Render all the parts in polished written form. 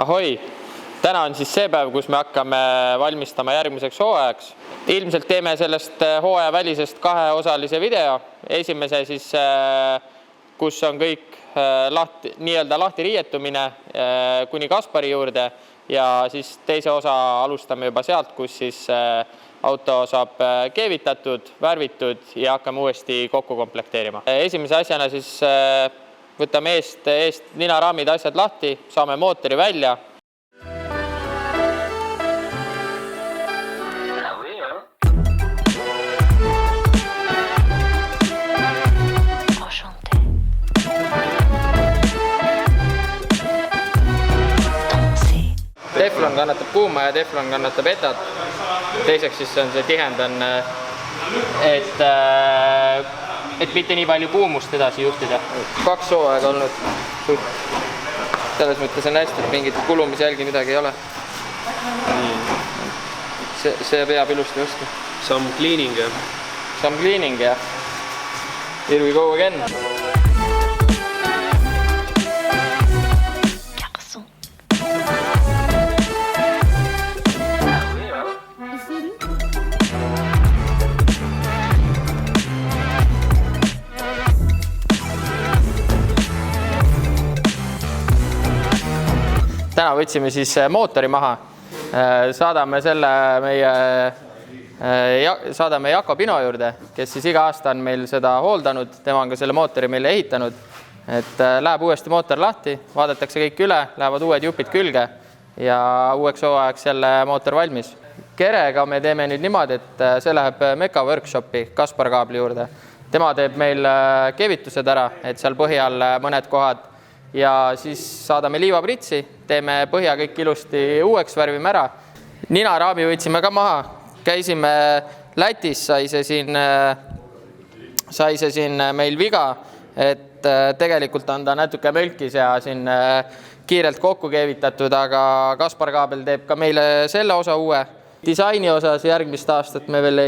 Ahoi! Täna on siis see päev, kus me hakkame valmistama järgmiseks hooajaks. Ilmselt teeme sellest hooaja välisest kaheosalise video. Esimese siis, kus on kõik nii-öelda lahti riietumine kuni Kaspari juurde ja siis teise osa alustame juba sealt, kus siis auto saab keevitatud, värvitud ja hakkame uuesti kokku komplekteerima. Esimese asjana siis võtame eest ninaraamid asjad lahti, saame mootori välja. Teflon kannatab kuuma ja Teflon kannatab etat. Teiseks siis on see tihendan, et mitte nii palju kuumust edasi juhtida. 2 hooaega olnud. Selles mõttes on hästi, et mingit kulumisjälgi midagi ei ole. See peab ilusti vastu. Some cleaning. Some cleaning, jah. Here we go again. Täna võtsime siis mootori maha, saadame Jako Pino juurde, kes siis iga aasta on meil seda hooldanud, tema on ka selle mootori meile ehitanud, et läheb uuesti mootor lahti, vaadatakse kõik üle, lähevad uued jupid külge ja uueks hooajaks jälle mootor valmis. Kerega me teeme nüüd niimoodi, et see läheb Meka workshopi Kaspar kaabli juurde. Tema teeb meil keevitused ära, et seal põhi all mõned kohad ja siis saadame liivapritsi, teeme põhja kõik ilusti uueks, värvime ära. Ninaraami võtsime ka maha, käisime Lätis, sai see siin meil viga, et tegelikult on ta natuke mölkis ja siin kiirelt kokku keevitatud, aga Kaspar kaabel teeb ka meile selle osa uue. Disaini osas järgmist aastat me veel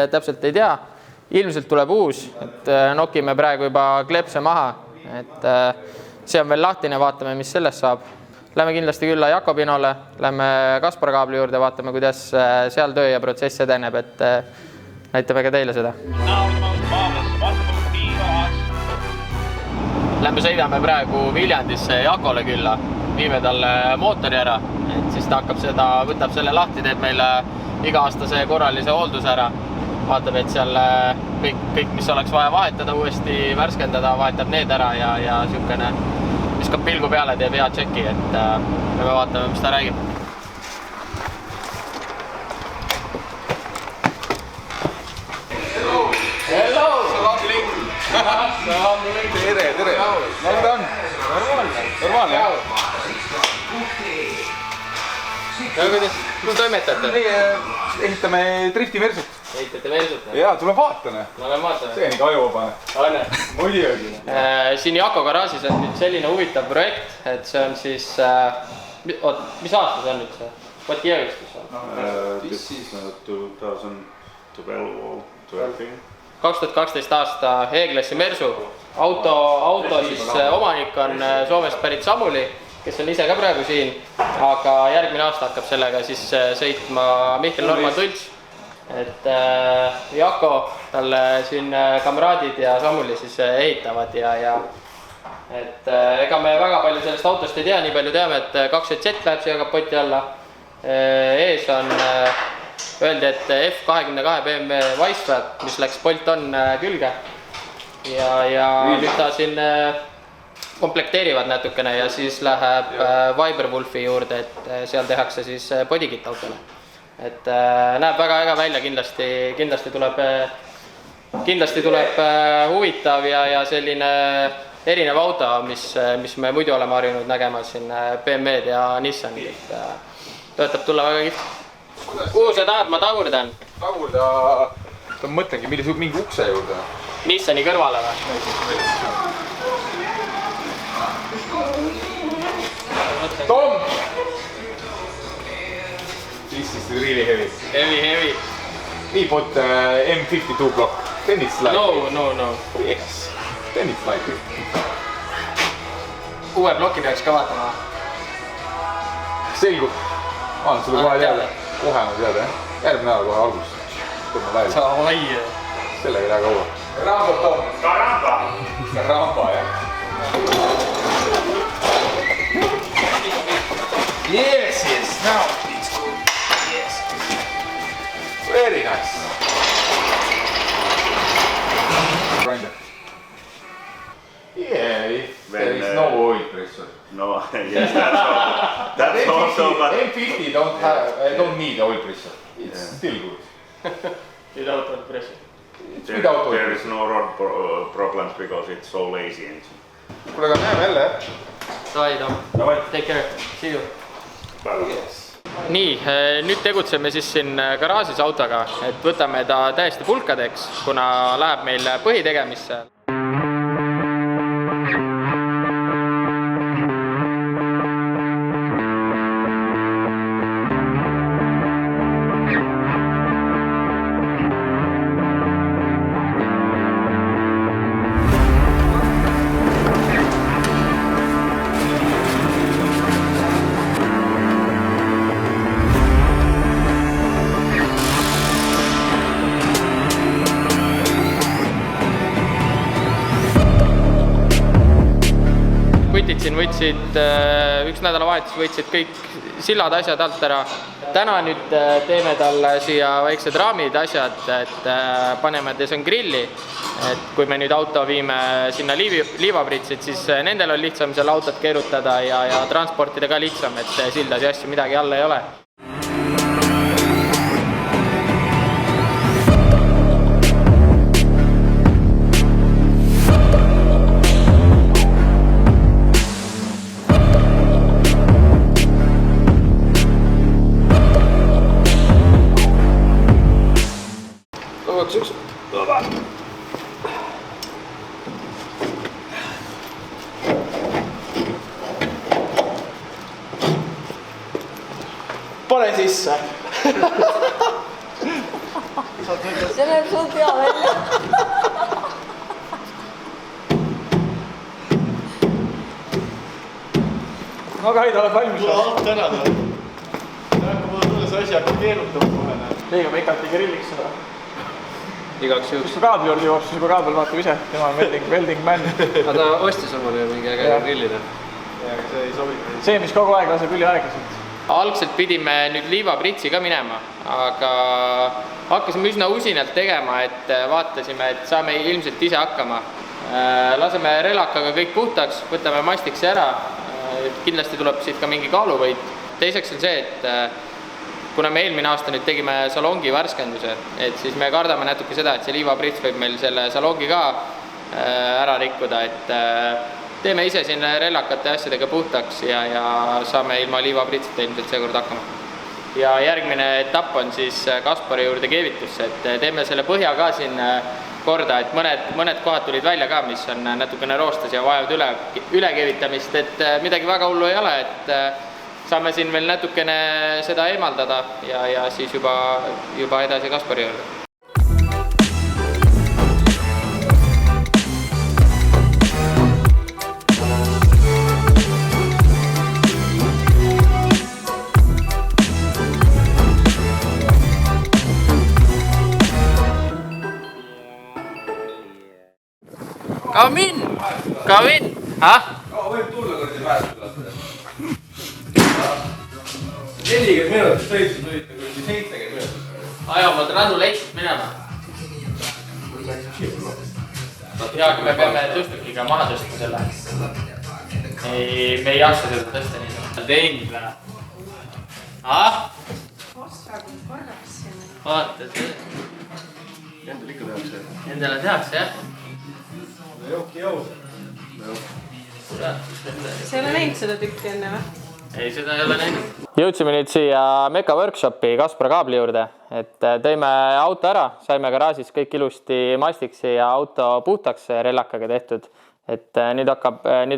täpselt ei tea. Ilmselt tuleb uus, et nokime praegu juba klepse maha, et see on veel lahtine, vaatame, mis sellest saab. Lähme kindlasti külla Jako Pinole, lähme Kaspar kaabli juurde, vaatame, kuidas seal töö ja protsess edeneb, et näitame ka teile seda. Lähme sõidame praegu Viljandisse Jakole külla, viime talle mootori ära, et siis ta võtab selle lahti, teeb meile iga-aastase korralise hoolduse ära. Vaatab, et seal kõik, mis oleks vaja vahetada, uuesti värskendada, vahetab need ära ja sihukene viskab pilgu peale, teeb hea tšeki, et me vaatame, mis ta räägib. Hello! Tere! Nagu ta on? Normaalne, jah? Kuidas toimetate? Meie ehitame drifti Versut. Ehitate Versut? Jaa, tule vaatame. See on ikka ajuvabane. Anne. Muidugi. Siin Jako garaažis on nüüd selline huvitav projekt, et see on siis... Mis aasta see on nüüd see? What year is this on? This is 2012. 2012 aasta E-klassi Mersu. Auto siis omanik on Soomest pärit Samuli, kes on ise ka praegu siin, aga järgmine aasta hakkab sellega siis sõitma Mihkel Norman Tults. Et Jako, talle siin kamraadid ja Samuli siis ehitavad ja et ega me väga palju sellest autost ei tea, nii palju teame, et 2Z läheb siia kapoti alla. Ees on öeldi, et F22 BMW Weissfat, mis läks Bolton külge ja nüüd ta siin komplekteerivad natukene ja siis läheb Viberwolfi juurde, et seal tehakse siis bodykit autole. Et näeb väga äge välja, kindlasti tuleb huvitav ja selline erinev auto, mis me muidu oleme harjunud nägema siin BMW-d ja Nissanid. Töötab tulla väga kihvt. Kuhu sa tahad, ma tagurdan? Tagurda, ma mõtlengi, mingi ukse juurde. Nissani kõrvale või? Tom! This is really heavy. Heavy. We put M52 block. Then it's like... No. Yes. Then it's like... Uue bloki peaks ka vaatama. selgub. Ma annan sulle kohe teada. Kohe on teada, jah. Järgmine nädal kohe algus. Tõmma välja. Davai. Sellega ei lähe kaua. Rambo Tom. Karamba, jah. Yes, now it's good. Yes. Very nice. Grinder. Yeah, if there is no oil pressure. No, yes, that's also, but M50 don't need oil pressure. It's still good. Without oil pressure. there is no road problems because it's so lazy engine. Kuule, aga näeme jälle, jah? Davai, Tom. Take care. See you. Yes. Nii, nüüd tegutseme siis siin garaažis autoga, et võtame ta täiesti pulkadeks, kuna läheb meil põhitegemisse. Kutid siin võtsid, üks nädalavahetus võtsid kõik sillad asjad alt ära. Täna nüüd teeme talle siia väiksed raamid asjad, et paneme deson grilli. Et kui me nüüd auto viime sinna liivapritsid, siis nendel on lihtsam seal autot keerutada ja transportida ka lihtsam, et sildasi asju midagi all ei ole. Pane sisse! See näeb sul pea välja. Aga ei, ta oled valmis. Täna ta hakkab mulle see asi hakkab keerutama kohe. Liiga pikalt ei grilliks seda. Igaks juhuks. Kui kaabli juurde jõuab, siis juba kaabel vaatab ise. Tema on welding man. Aga ta ostis omale mingi äge grillida. See ei sobi. See, mis kogu aeg laseb üli aeglaselt. Algselt pidime nüüd liivapritsi ka minema, aga hakkasime üsna usinalt tegema, et vaatasime, et saame ilmselt ise hakkama. Laseme relakaga kõik puhtaks, võtame mastiksi ära. Kindlasti tuleb siit ka mingi kaaluvõit. Teiseks on see, et kuna me eelmine aasta nüüd tegime salongi värskenduse, et siis me kardame natuke seda, et see liivaprits võib meil selle salongi ka ära rikkuda, et teeme ise siin relakate asjadega puhtaks ja saame ilma liivapritsita ilmselt seekord hakkama. Ja järgmine etapp on siis Kaspari juurde keevitusse, et teeme selle põhja ka siin korda, et mõned kohad tulid välja ka, mis on natukene roostes ja vajavad üle keevitamist, et midagi väga hullu ei ole, et saame siin veel natukene seda eemaldada ja siis juba edasi Kaspari juurde. Come in! Ha? Võib tulla kõrdi pääseda. 40 minutit sõitsin, sõitsin kõrdi 70 minutit. Ajavad radu leitsid minema. Ja kui me peame tõstukiga maha tõstma selle. Me ei jaksa seda tõsta nii. Teinud või? Ah? Vaata see. Endal ikka tehakse. Endale tehakse, jah? Jõuki jõud. Sa ei ole näinud seda tükki enne või? Ei, seda ei ole näinud. Jõudsime nüüd siia Meka Workshopi Kaspar kaabli juurde, et tõime auto ära, saime garaažis kõik ilusti mastiksi ja auto puhtaks relakaga tehtud, et nüüd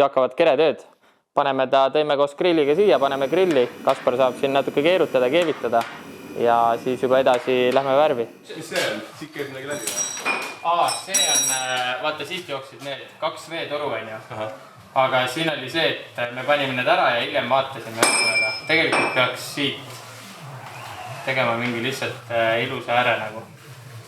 hakkavad keretööd. Tõime koos grilliga siia, paneme grilli, Kaspar saab siin natuke keerutada, keevitada ja siis juba edasi lähme värvi. Mis see on? Siit käib midagi läbi või? See on, vaata siit jooksid need 2 veetoru on ju. aga siin oli see, et me panime need ära ja hiljem vaatasime ühesõnaga. Tegelikult peaks siit tegema mingi lihtsalt ilusa ääre nagu.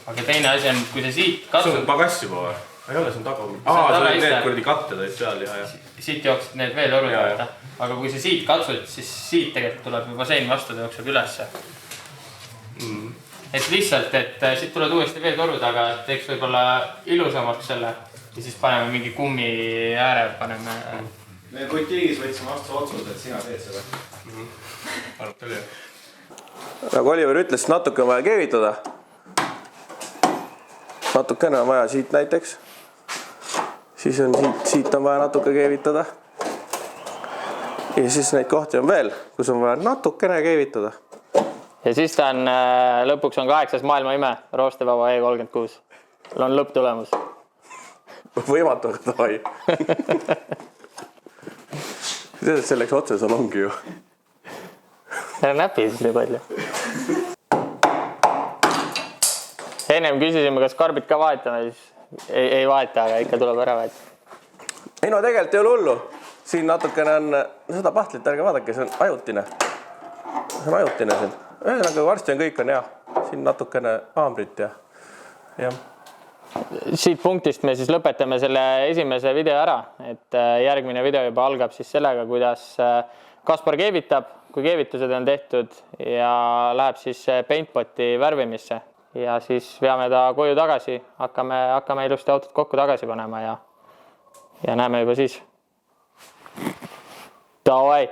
Aga teine asi on, kui see siit katsud... See on pagass juba või? Ei ole, see on taga. See olid need kurdi katted olid seal ja. Siit jooksid need veel orud võtta. Aga kui see siit katsud, siis siit tegelikult tuleb juba sein vastu, ta jookseb ülesse. Et lihtsalt, et siit tuleb uuesti veel torud, aga teeks võib-olla ilusamaks selle. Ja siis paneme mingi kummi ääre, paneme... Me Kotiigis võtsime vastu otsuse, et sina teed seda. Arvab tuli. Nagu Oliver ütles, natuke on vaja keevitada. Natukene on vaja siit näiteks. Siis on siit on vaja natuke keevitada. Ja siis neid kohti on veel, kus on vaja natukene keevitada. Ja siis ta on, lõpuks on 8. maailma ime, roostevaba E36. On lõpptulemus. Võimatu, aga davai. Tead, et selleks otse seal ongi ju. Ära näpi siis nii palju. Ennem küsisime, kas karbid ka vahetame, siis ei vaheta, aga ikka tuleb ära vahetada. Ei no tegelikult ei ole hullu. Siin natukene on, seda pahtlit ärge vaadake, see on ajutine. See on ajutine siin. Ühesõnaga varsti on kõik on hea. Siin natukene haamrit ja. Siit punktist me siis lõpetame selle esimese video ära, et järgmine video juba algab siis sellega, kuidas Kaspar keevitab, kui keevitused on tehtud ja läheb siis paintpoti värvimisse. Ja siis veame ta koju tagasi, hakkame ilusti autot kokku tagasi panema ja näeme juba siis. Davai!